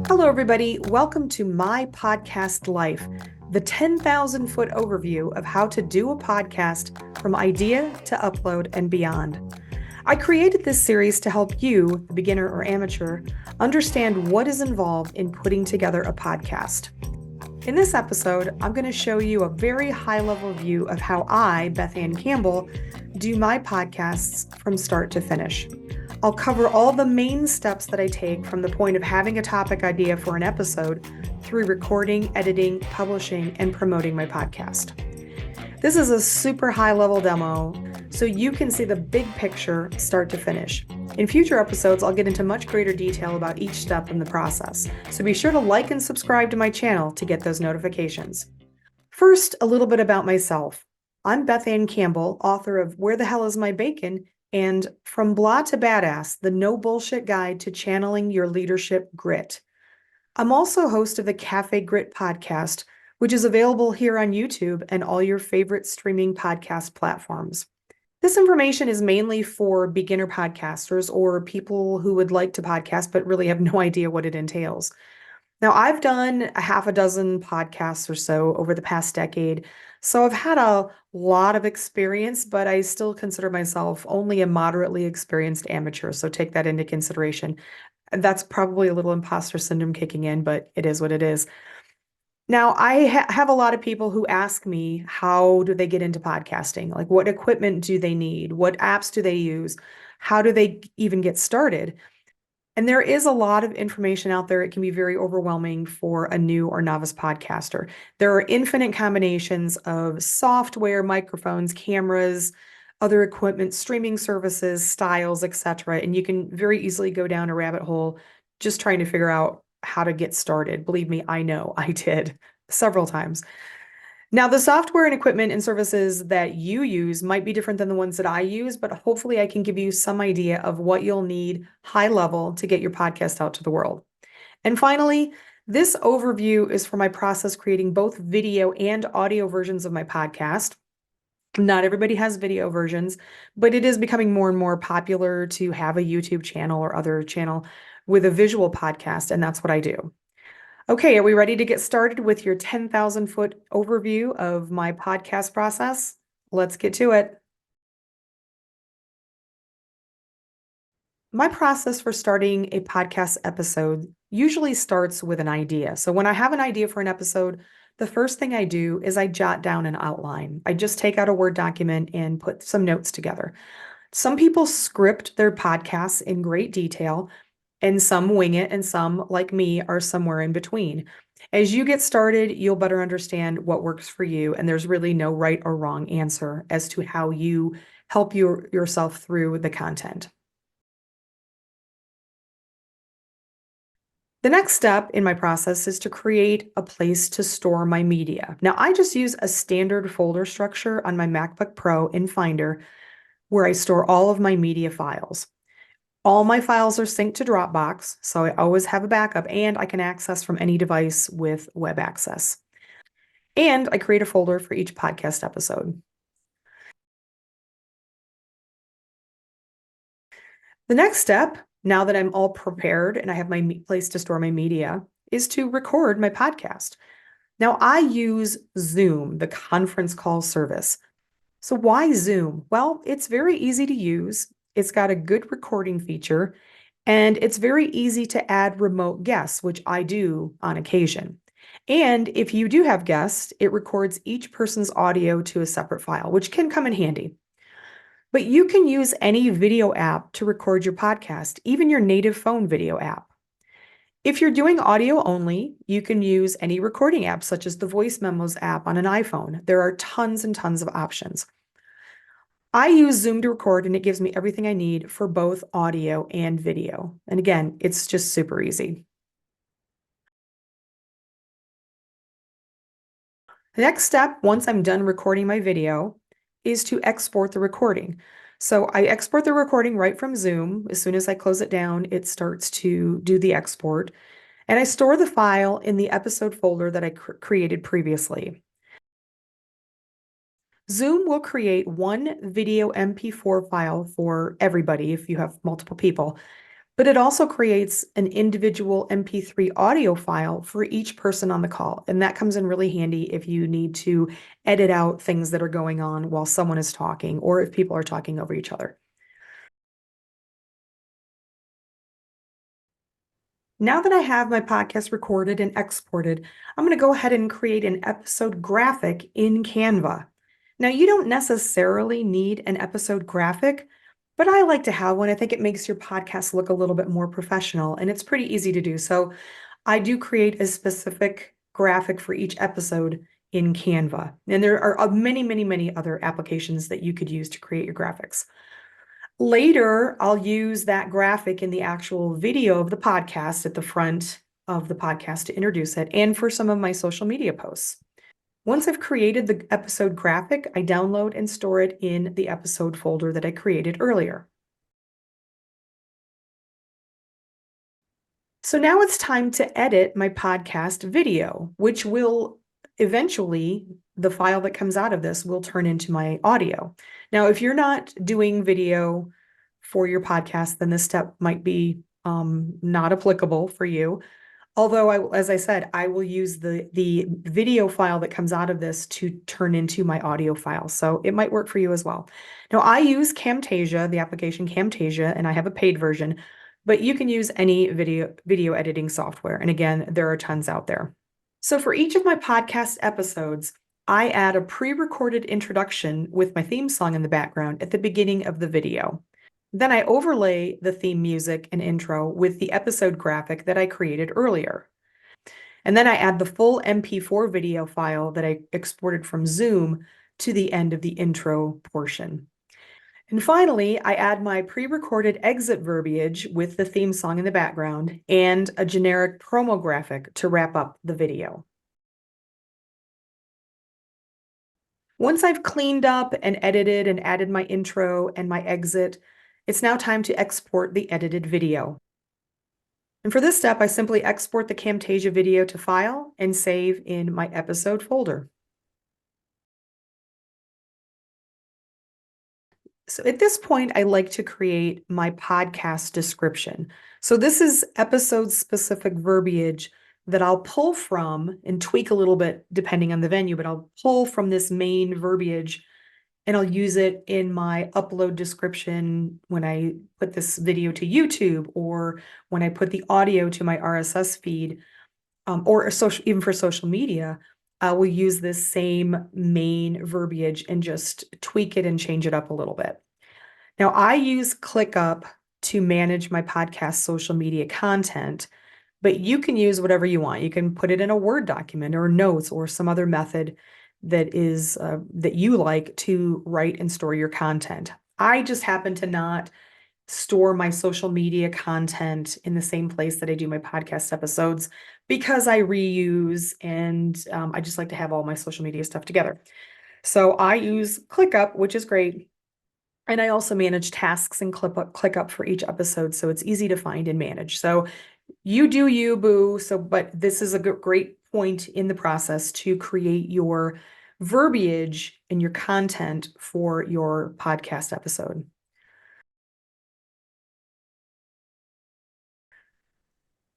Hello, everybody. Welcome to my podcast life, the 10,000-foot overview of how to do a podcast from idea to upload and beyond. I created this series to help you, the beginner or amateur, understand what is involved in putting together a podcast. In this episode, I'm going to show you a very high-level view of how I, Beth Anne Campbell, do my podcasts from start to finish. I'll cover all the main steps that I take from the point of having a topic idea for an episode through recording, editing, publishing, and promoting my podcast. This is a super high-level demo, so you can see the big picture start to finish. In future episodes, I'll get into much greater detail about each step in the process, so be sure to like and subscribe to my channel to get those notifications. First, a little bit about myself. I'm Beth Anne Campbell, author of Where the Hell is My Bacon? And From Blah to Badass, the no bullshit guide to channeling your leadership grit. I'm also host of the Cafe Grit podcast, which is available here on YouTube and all your favorite streaming podcast platforms. This information is mainly for beginner podcasters or people who would like to podcast but really have no idea what it entails. Now, I've done a half a dozen podcasts or so over the past decade, so I've had a lot of experience, but I still consider myself only a moderately experienced amateur, so take that into consideration. That's probably a little imposter syndrome kicking in, but it is what it is. Now, I have a lot of people who ask me, how do they get into podcasting? Like, what equipment do they need? What apps do they use? How do they even get started? And there is a lot of information out there. It can be very overwhelming for a new or novice podcaster. There are infinite combinations of software, microphones, cameras, other equipment, streaming services, styles, etc. And you can very easily go down a rabbit hole just trying to figure out how to get started. Believe me, I know I did several times. Now, the software and equipment and services that you use might be different than the ones that I use, but hopefully I can give you some idea of what you'll need high level to get your podcast out to the world. And finally, this overview is for my process creating both video and audio versions of my podcast. Not everybody has video versions, but it is becoming more and more popular to have a YouTube channel or other channel with a visual podcast, and that's what I do. Okay, are we ready to get started with your 10,000-foot overview of my podcast process? Let's get to it. My process for starting a podcast episode usually starts with an idea. So when I have an idea for an episode, the first thing I do is I jot down an outline. I just take out a Word document and put some notes together. Some people script their podcasts in great detail, and some wing it, and some, like me, are somewhere in between. As you get started, you'll better understand what works for you, and there's really no right or wrong answer as to how you help yourself through the content. The next step in my process is to create a place to store my media. Now, I just use a standard folder structure on my MacBook Pro in Finder where I store all of my media files. All my files are synced to Dropbox, so I always have a backup and I can access from any device with web access. And I create a folder for each podcast episode. The next step, now that I'm all prepared and I have my place to store my media, is to record my podcast. Now, I use Zoom, the conference call service. So why Zoom? Well, it's very easy to use. It's got a good recording feature, and it's very easy to add remote guests, which I do on occasion. And if you do have guests, it records each person's audio to a separate file, which can come in handy. But you can use any video app to record your podcast, even your native phone video app. If you're doing audio only, you can use any recording app, such as the Voice Memos app on an iPhone. There are tons and tons of options. I use Zoom to record, and it gives me everything I need for both audio and video. And again, it's just super easy. The next step, once I'm done recording my video, is to export the recording. So I export the recording right from Zoom. As soon as I close it down, it starts to do the export. And I store the file in the episode folder that I created previously. Zoom will create one video MP4 file for everybody if you have multiple people. But it also creates an individual MP3 audio file for each person on the call. And that comes in really handy if you need to edit out things that are going on while someone is talking or if people are talking over each other. Now that I have my podcast recorded and exported, I'm going to go ahead and create an episode graphic in Canva. Now, you don't necessarily need an episode graphic, but I like to have one. I think it makes your podcast look a little bit more professional, and it's pretty easy to do. So I do create a specific graphic for each episode in Canva. And there are many, many, many other applications that you could use to create your graphics. Later, I'll use that graphic in the actual video of the podcast at the front of the podcast to introduce it and for some of my social media posts. Once I've created the episode graphic, I download and store it in the episode folder that I created earlier. So now it's time to edit my podcast video, which will eventually, the file that comes out of this will turn into my audio. Now, if you're not doing video for your podcast, then this step might be not applicable for you. Although, as I said, I will use the video file that comes out of this to turn into my audio file. So it might work for you as well. Now, I use Camtasia, the application Camtasia, and I have a paid version, but you can use any video editing software. And again, there are tons out there. So for each of my podcast episodes, I add a pre-recorded introduction with my theme song in the background at the beginning of the video. Then I overlay the theme music and intro with the episode graphic that I created earlier. And then I add the full MP4 video file that I exported from Zoom to the end of the intro portion. And finally, I add my pre-recorded exit verbiage with the theme song in the background and a generic promo graphic to wrap up the video. Once I've cleaned up and edited and added my intro and my exit, it's now time to export the edited video. And for this step, I simply export the Camtasia video to file and save in my episode folder. So at this point, I like to create my podcast description. So this is episode-specific verbiage that I'll pull from and tweak a little bit depending on the venue, but I'll pull from this main verbiage and I'll use it in my upload description when I put this video to YouTube or when I put the audio to my RSS feed or even for social media. We'll use this same main verbiage and just tweak it and change it up a little bit. Now, I use ClickUp to manage my podcast social media content, but you can use whatever you want. You can put it in a Word document or notes or some other method that is that you like to write and store your content. I just happen to not store my social media content in the same place that I do my podcast episodes because I reuse and I just like to have all my social media stuff together. So I use ClickUp, which is great. And I also manage tasks in ClickUp for each episode, so it's easy to find and manage. So you do you, boo. So, but this is a great point in the process to create your verbiage and your content for your podcast episode.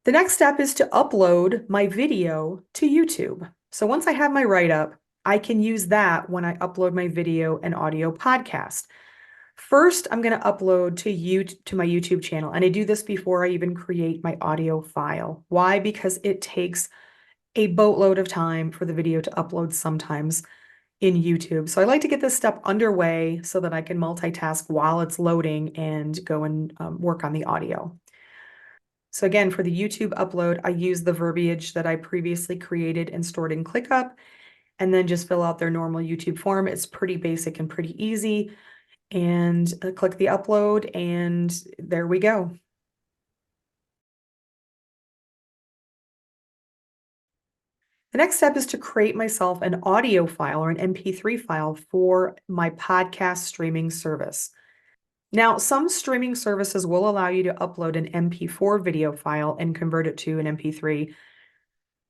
The next step is to upload my video to YouTube. So once I have my write-up, I can use that when I upload my video and audio podcast. First, I'm going to upload to my YouTube channel, and I do this before I even create my audio file. Why? Because it takes a boatload of time for the video to upload sometimes in YouTube. So I like to get this step underway so that I can multitask while it's loading and go and work on the audio. So again, for the YouTube upload, I use the verbiage that I previously created and stored in ClickUp, and then just fill out their normal YouTube form. It's pretty basic and pretty easy. And click the upload, and there we go. The next step is to create myself an audio file or an MP3 file for my podcast streaming service. Now, some streaming services will allow you to upload an MP4 video file and convert it to an MP3,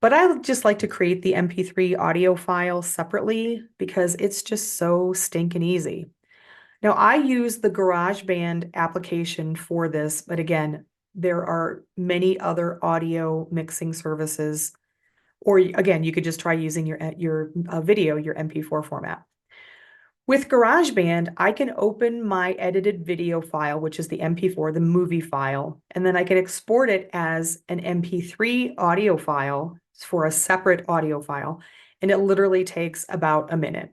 but I just like to create the MP3 audio file separately because it's just so stinking easy. Now, I use the GarageBand application for this, but again, There are many other audio mixing services, or again, you could just try using your video, your MP4 format. With GarageBand, I can open my edited video file, which is the MP4, the movie file, and then I can export it as an MP3 audio file for a separate audio file, and it literally takes about a minute.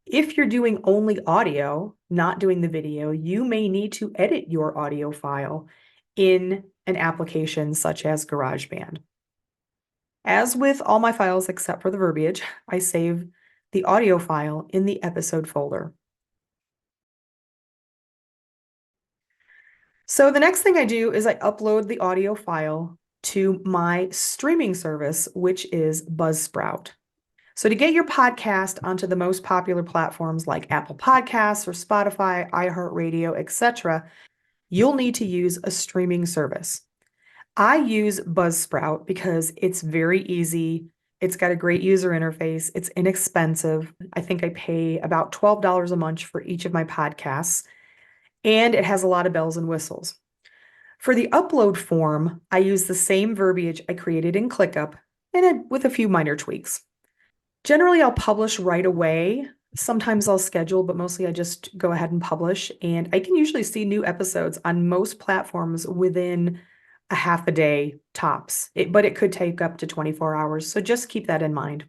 If you're doing only audio, not doing the video, you may need to edit your audio file in an application such as GarageBand. As with all my files except for the verbiage, I save the audio file in the episode folder. So the next thing I do is I upload the audio file to my streaming service, which is Buzzsprout. So to get your podcast onto the most popular platforms like Apple Podcasts or Spotify, iHeartRadio, etc., you'll need to use a streaming service. I use Buzzsprout because it's very easy. It's got a great user interface. It's inexpensive. I think I pay about $12 a month for each of my podcasts, and it has a lot of bells and whistles. For the upload form, I use the same verbiage I created in ClickUp with a few minor tweaks. Generally, I'll publish right away. Sometimes I'll schedule, but mostly I just go ahead and publish. And I can usually see new episodes on most platforms within a half a day tops, but it could take up to 24 hours. So just keep that in mind.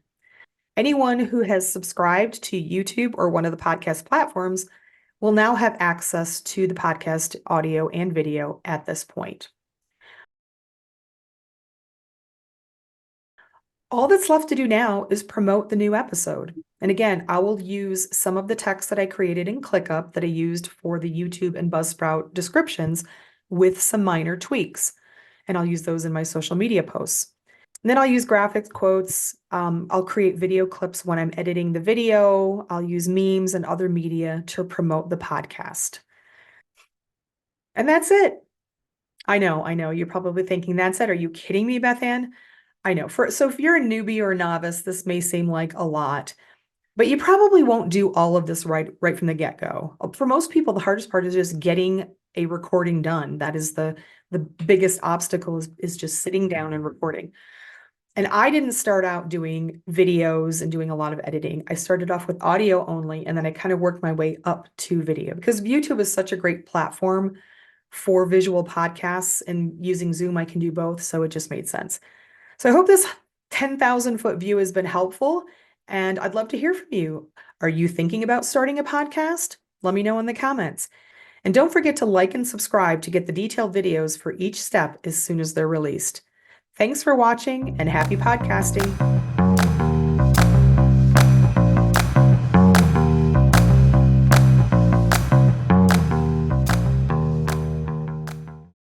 Anyone who has subscribed to YouTube or one of the podcast platforms will now have access to the podcast audio and video at this point. All that's left to do now is promote the new episode. And again, I will use some of the text that I created in ClickUp that I used for the YouTube and Buzzsprout descriptions with some minor tweaks. And I'll use those in my social media posts. And then I'll use graphics, quotes. I'll create video clips when I'm editing the video. I'll use memes and other media to promote the podcast. And that's it. I know. You're probably thinking, that's it. Are you kidding me, Beth Anne? I know. So if you're a newbie or a novice, this may seem like a lot, but you probably won't do all of this right from the get-go. For most people, the hardest part is just getting a recording done. That is the biggest obstacle is just sitting down and recording. And I didn't start out doing videos and doing a lot of editing. I started off with audio only, and then I kind of worked my way up to video because YouTube is such a great platform for visual podcasts, and using Zoom, I can do both. So it just made sense. So I hope this 10,000-foot view has been helpful, and I'd love to hear from you. Are you thinking about starting a podcast? Let me know in the comments. And don't forget to like and subscribe to get the detailed videos for each step as soon as they're released. Thanks for watching, and happy podcasting.